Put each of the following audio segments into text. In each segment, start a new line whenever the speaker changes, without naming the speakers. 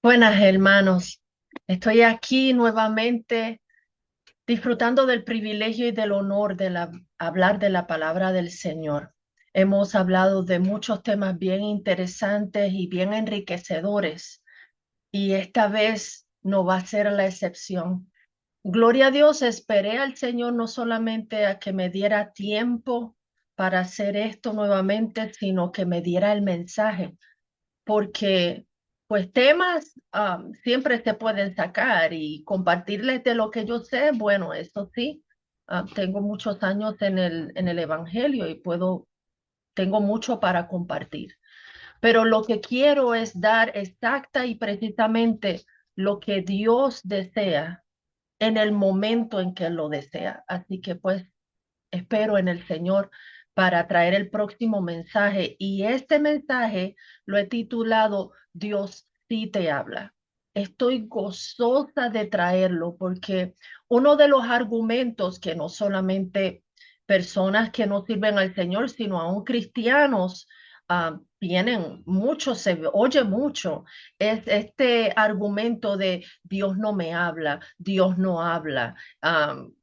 Buenas, hermanos. Estoy aquí nuevamente disfrutando del privilegio y del honor de hablar de la palabra del Señor. Hemos hablado de muchos temas bien interesantes y bien enriquecedores, y esta vez no va a ser la excepción. Gloria a Dios, esperé al Señor no solamente a que me diera tiempo para hacer esto nuevamente, sino que me diera el mensaje porque pues temas siempre se pueden sacar y compartirles de lo que yo sé. Bueno, eso sí, tengo muchos años en el Evangelio y tengo mucho para compartir. Pero lo que quiero es dar exacta y precisamente lo que Dios desea en el momento en que lo desea. Así que pues espero en el Señor para traer el próximo mensaje. Y este mensaje lo he titulado Dios sí te habla. Estoy gozosa de traerlo porque uno de los argumentos que no solamente personas que no sirven al Señor, sino aún cristianos tienen mucho, se oye mucho, es este argumento de Dios no me habla, Dios no habla,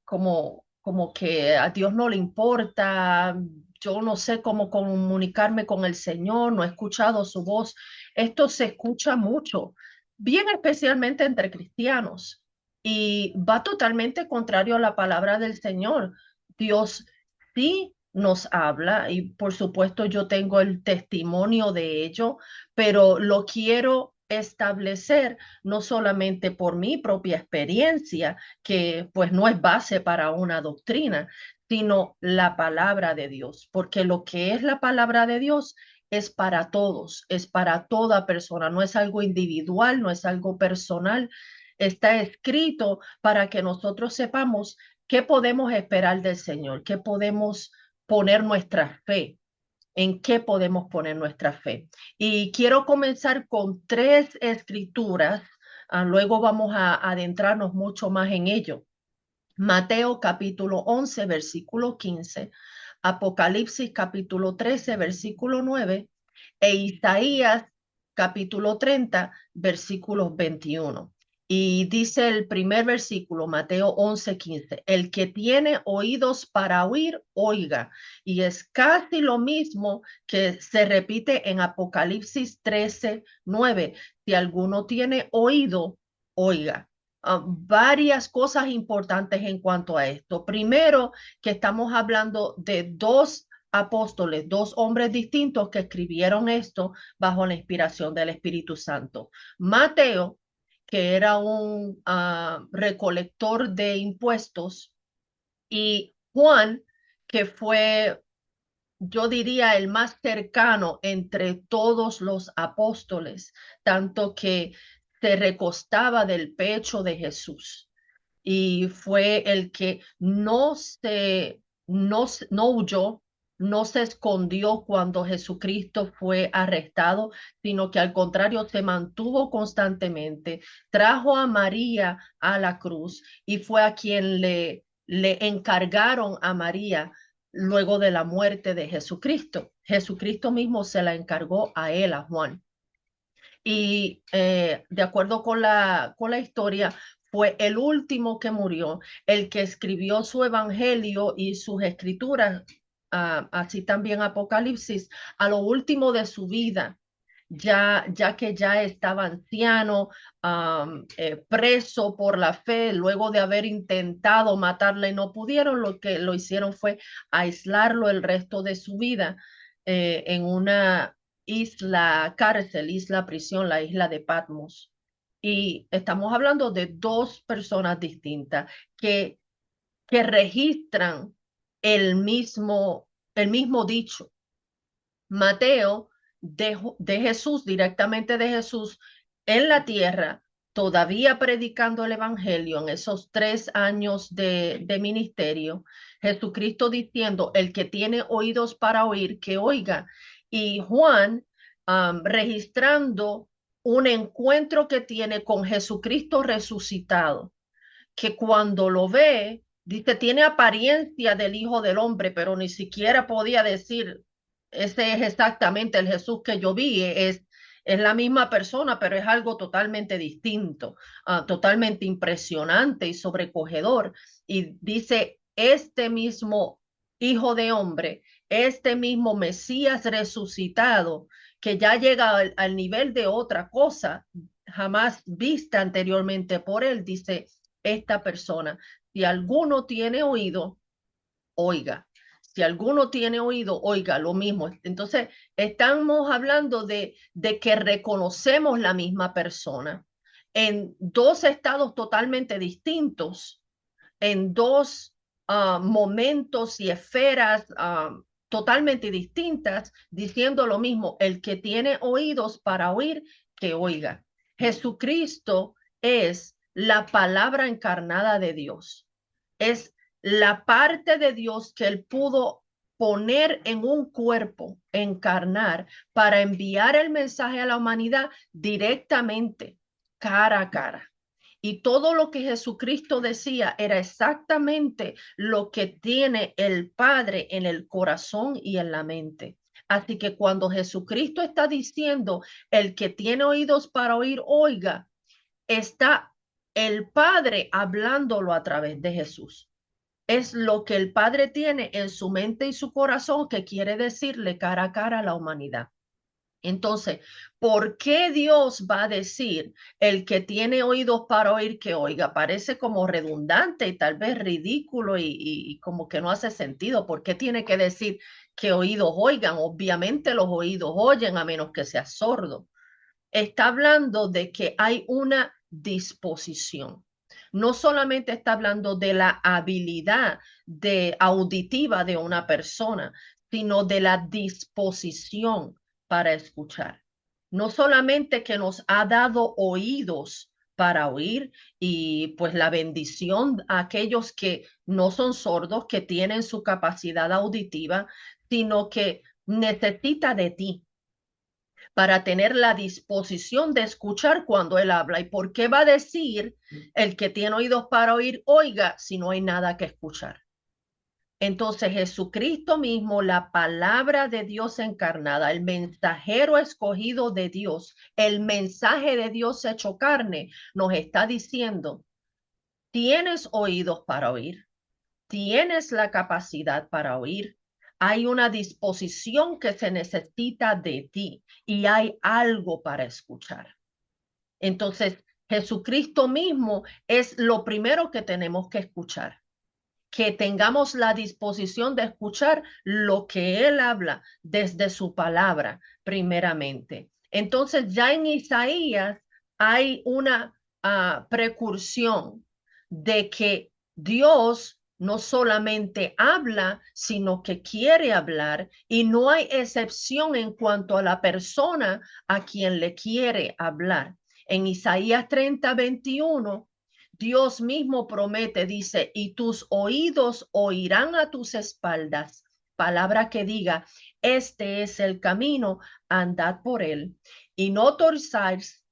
como que a Dios no le importa, yo no sé cómo comunicarme con el Señor, no he escuchado su voz. Esto se escucha mucho, bien especialmente entre cristianos, y va totalmente contrario a la palabra del Señor. Dios sí nos habla y por supuesto yo tengo el testimonio de ello, pero lo quiero establecer no solamente por mi propia experiencia, que pues no es base para una doctrina, sino la palabra de Dios, porque lo que es la palabra de Dios es para todos, es para toda persona, no es algo individual, no es algo personal, está escrito para que nosotros sepamos qué podemos esperar del Señor, qué podemos poner nuestra fe, en qué podemos poner nuestra fe. Y quiero comenzar con tres escrituras, luego vamos a adentrarnos mucho más en ello. Mateo capítulo 11, versículo 15, Apocalipsis capítulo 13, versículo 9, e Isaías capítulo 30, versículos 21. Y dice el primer versículo, Mateo 11, 15, el que tiene oídos para oír, oiga. Y es casi lo mismo que se repite en Apocalipsis 13, 9. Si alguno tiene oído, oiga. Varias cosas importantes en cuanto a esto. Primero, que estamos hablando de dos apóstoles, dos hombres distintos que escribieron esto bajo la inspiración del Espíritu Santo. Mateo, que era un recolector de impuestos, y Juan, que fue, yo diría, el más cercano entre todos los apóstoles, tanto que se recostaba del pecho de Jesús y fue el que no huyó, no se escondió cuando Jesucristo fue arrestado, sino que al contrario se mantuvo constantemente, trajo a María a la cruz y fue a quien le encargaron a María luego de la muerte de Jesucristo. Jesucristo mismo se la encargó a él, a Juan. Y de acuerdo con con la historia, fue el último que murió, el que escribió su evangelio y sus escrituras, así también Apocalipsis, a lo último de su vida, ya que ya estaba anciano, preso por la fe, luego de haber intentado matarle y no pudieron, lo que lo hicieron fue aislarlo el resto de su vida en una isla cárcel, isla prisión, la isla de Patmos. Y estamos hablando de dos personas distintas que, que registran el el mismo dicho. Mateo de Jesús, directamente de Jesús en la tierra, todavía predicando el Evangelio en esos 3 años de ministerio, Jesucristo diciendo, el que tiene oídos para oír, que oiga. Y Juan registrando un encuentro que tiene con Jesucristo resucitado, que cuando lo ve, dice, tiene apariencia del Hijo del Hombre, pero ni siquiera podía decir, ese es exactamente el Jesús que yo vi, Es la misma persona, pero es algo totalmente distinto, totalmente impresionante y sobrecogedor. Y dice, este mismo Hijo de Hombre, este mismo Mesías resucitado, que ya llega al nivel de otra cosa jamás vista anteriormente por él, dice esta persona, si alguno tiene oído, oiga. Si alguno tiene oído, oiga lo mismo. Entonces, estamos hablando de que reconocemos la misma persona en dos estados totalmente distintos, en dos momentos y esferas totalmente distintas, diciendo lo mismo, el que tiene oídos para oír, que oiga. Jesucristo es la palabra encarnada de Dios. Es la parte de Dios que él pudo poner en un cuerpo, encarnar, para enviar el mensaje a la humanidad directamente, cara a cara. Y todo lo que Jesucristo decía era exactamente lo que tiene el Padre en el corazón y en la mente. Así que cuando Jesucristo está diciendo, el que tiene oídos para oír, oiga, está el Padre hablándolo a través de Jesús. Es lo que el Padre tiene en su mente y su corazón que quiere decirle cara a cara a la humanidad. Entonces, ¿por qué Dios va a decir el que tiene oídos para oír que oiga? Parece como redundante y tal vez ridículo y como que no hace sentido. ¿Por qué tiene que decir que oídos oigan? Obviamente los oídos oyen a menos que sea sordo. Está hablando de que hay una disposición. No solamente está hablando de la habilidad de auditiva de una persona, sino de la disposición para escuchar. No solamente que nos ha dado oídos para oír y pues la bendición a aquellos que no son sordos, que tienen su capacidad auditiva, sino que necesita de ti para tener la disposición de escuchar cuando él habla. ¿Y por qué va a decir el que tiene oídos para oír, oiga, si no hay nada que escuchar? Entonces Jesucristo mismo, la palabra de Dios encarnada, el mensajero escogido de Dios, el mensaje de Dios hecho carne, nos está diciendo, tienes oídos para oír, tienes la capacidad para oír, hay una disposición que se necesita de ti y hay algo para escuchar. Entonces, Jesucristo mismo es lo primero que tenemos que escuchar, que tengamos la disposición de escuchar lo que Él habla desde su palabra, primeramente. Entonces, ya en Isaías hay una precursión de que Dios no solamente habla, sino que quiere hablar y no hay excepción en cuanto a la persona a quien le quiere hablar. En Isaías 30:21, Dios mismo promete, dice, y tus oídos oirán a tus espaldas, palabra que diga, este es el camino, andad por él, y no torzáis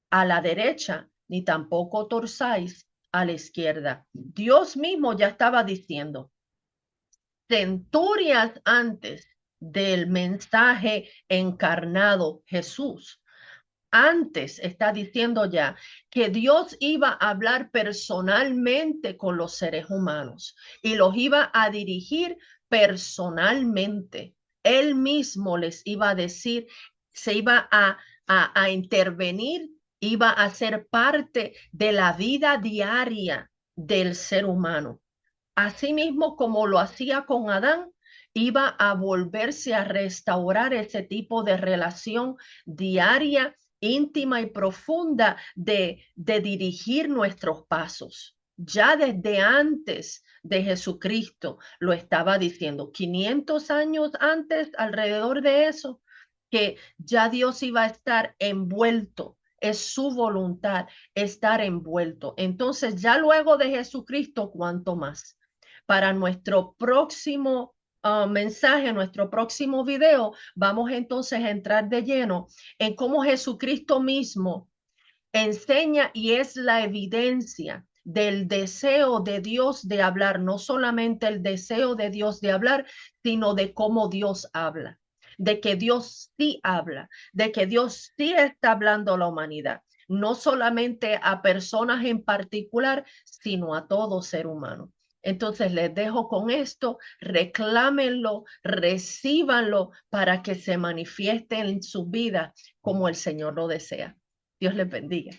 a la derecha, ni tampoco torzáis a la izquierda. Dios mismo ya estaba diciendo, centurias antes del mensaje encarnado Jesús. Antes está diciendo ya que Dios iba a hablar personalmente con los seres humanos y los iba a dirigir personalmente. Él mismo les iba a decir, se iba a intervenir, iba a ser parte de la vida diaria del ser humano. Asimismo, como lo hacía con Adán, iba a volverse a restaurar ese tipo de relación diaria, íntima y profunda de dirigir nuestros pasos. Ya desde antes de Jesucristo lo estaba diciendo, 500 años antes, alrededor de eso, que ya Dios iba a estar envuelto. Es su voluntad estar envuelto. Entonces, ya luego de Jesucristo, ¿cuánto más? Para nuestro próximo mensaje, nuestro próximo video, vamos entonces a entrar de lleno en cómo Jesucristo mismo enseña y es la evidencia del deseo de Dios de hablar, no solamente el deseo de Dios de hablar, sino de cómo Dios habla. de que Dios sí habla, de que Dios sí está hablando a la humanidad, no solamente a personas en particular, sino a todo ser humano. Entonces les dejo con esto, reclámenlo, recíbanlo para que se manifieste en su vida como el Señor lo desea. Dios les bendiga.